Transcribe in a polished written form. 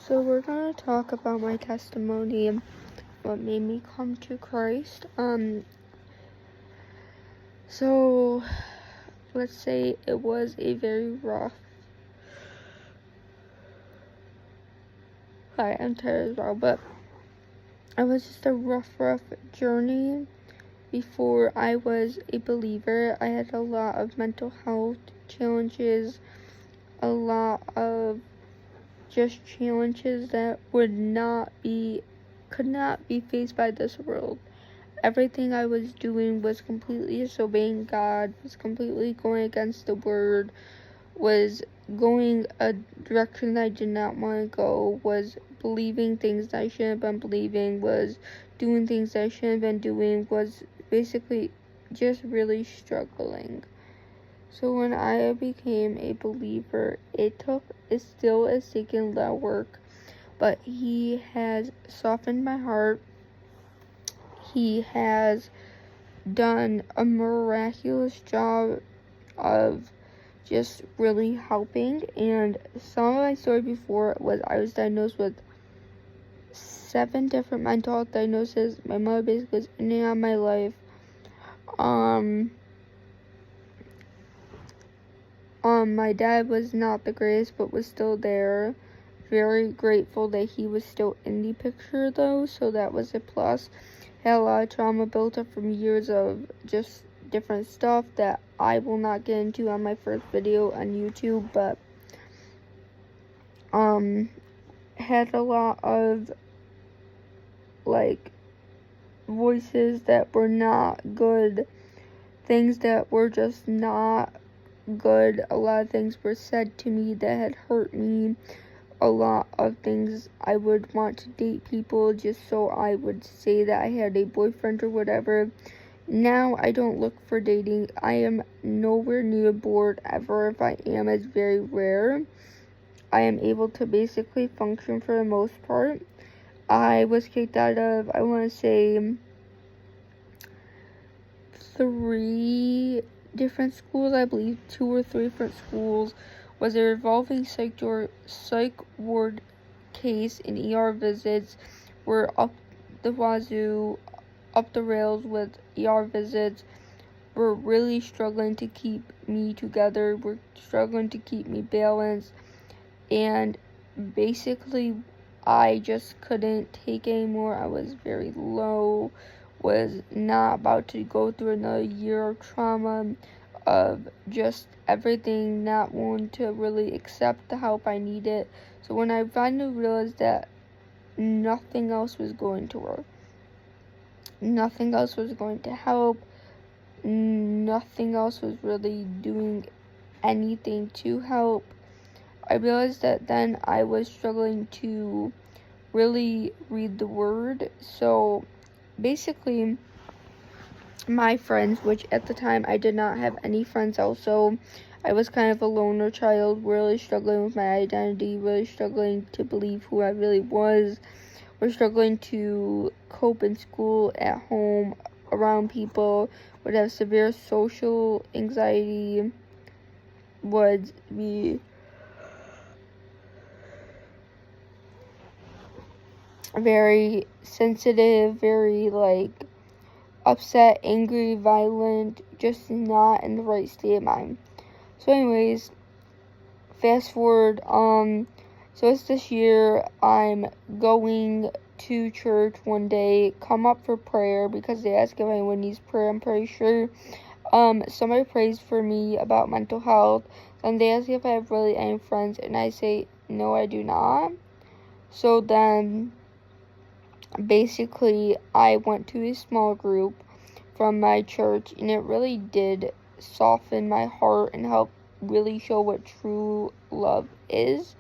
So we're gonna talk about my testimony and what made me come to Christ. So let's say it was a very rough. Hi, I'm tired as well, but it was just a rough journey before I was a believer. I had a lot of mental health challenges, a lot of just challenges that could not be faced by this world. Everything I was doing was completely disobeying God, was completely going against the word, was going a direction that I did not want to go, was believing things that I shouldn't have been believing, was doing things that I shouldn't have been doing, was basically just really struggling. So when I became a believer, it still is taking a lot of work, but He has softened my heart. He has done a miraculous job of just really helping. And some of my story before was I was diagnosed with 7 different mental health diagnoses. My mother basically was in and out of my life. My dad was not the greatest, but was still there. Very grateful that he was still in the picture though, so that was a plus. Had a lot of trauma built up from years of just different stuff that I will not get into on my first video on YouTube, but had a lot of voices that were not good, things that were just not good. A lot of things were said to me that had hurt me. A lot of things I would want to date people just so I would say that I had a boyfriend or whatever. Now I don't look for dating. I am nowhere near bored ever. If I am, it's very rare. I am able to basically function for the most part. I was kicked out of, I want to say, 3 different schools. I believe 2 or 3 different schools. Was a revolving psych ward case, and ER visits were up the wazoo, up the rails with ER visits. Were really struggling to keep me together, were struggling to keep me balanced, and basically I just couldn't take anymore. I was very low, was not about to go through another year of trauma, of just everything, not wanting to really accept the help I needed. So when I finally realized that nothing else was going to work, nothing else was going to help, nothing else was really doing anything to help, I realized that then I was struggling to really read the word. So basically, my friends, which at the time I did not have any friends also, I was kind of a loner child, really struggling with my identity, really struggling to believe who I really was, was struggling to cope in school, at home, around people, would have severe social anxiety, would be very sensitive, very upset, angry, violent, just not in the right state of mind. So anyways, fast forward, so it's this year. I'm going to church one day, come up for prayer because they ask if anyone needs prayer. I'm pretty sure somebody prays for me about mental health, and they ask if I have really any friends, and I say no, I do not. So then basically I went to a small group from my church, and it really did soften my heart and help really show what true love is.